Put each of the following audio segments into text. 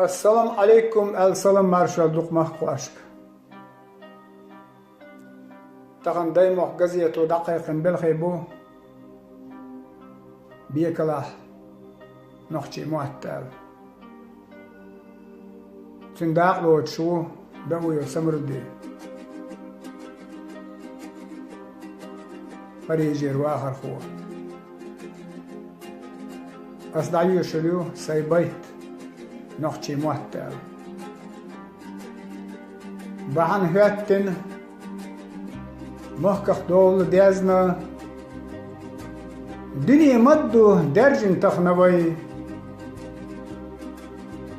Assalamu alaikum el-salam marshal duqmaq quashk. Taqan daymoq gazeto daqiqin bilxibu biyekalah noqchi muattal. Tindaq loot shu davuyo samrudi. Parijir waakhar khu. Asdayu shulu saybayt noqchi muattal. Bahan hüattin محكخ دول ديازنا دنيا مدو درجن تخنوي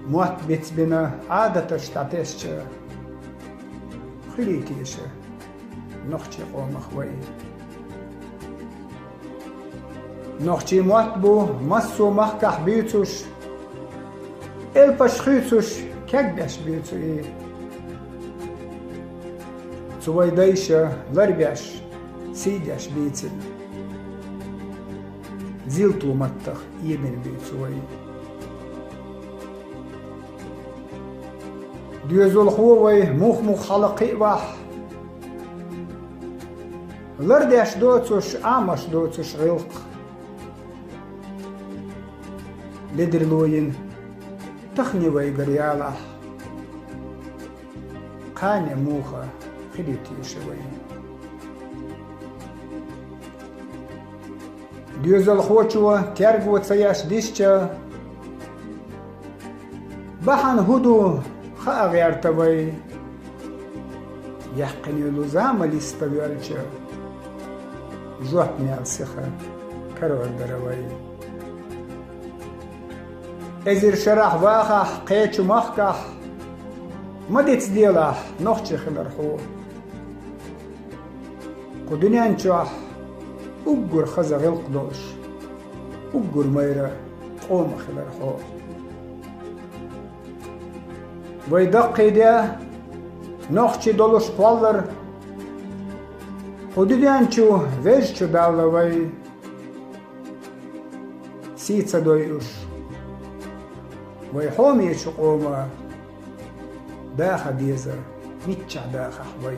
موت بيتبنا عادة شتعتيش خليتيش نخشي قوم أخوي نخشي موت بو مسو محكخ بيتوش البشخيتوش كقدش بيتو إيه Цувайдайша ларбяш, сидяш бейцин. Зилту маттах еден бейцувай. Дюзул хувай мух халақи вах. Лардяш доцуш, амаш доцуш ғилқ. Ледерлуин тахнивай гарьялах. Қаня муха. خليتيشوي ديوزل خوچوا كارغو تسياش ديشچا بحن هدو خاغيرتوي يحقني لزام ليستبيالچا زوحني السخه كرور دروي ازير شرح واخا قيچ مخكح مديت ديلا نوخچي خلرحو قدنيان چاح اقر خزا غلق دوش اقر ميرا قوم خلرحو ويدقي ديا نوخچي دولوش قوالر قدنيان چو ويج چو دالا وي سيتسا دويوش وي حومي چو قوما داخا ديزا ميتشع داخا حوي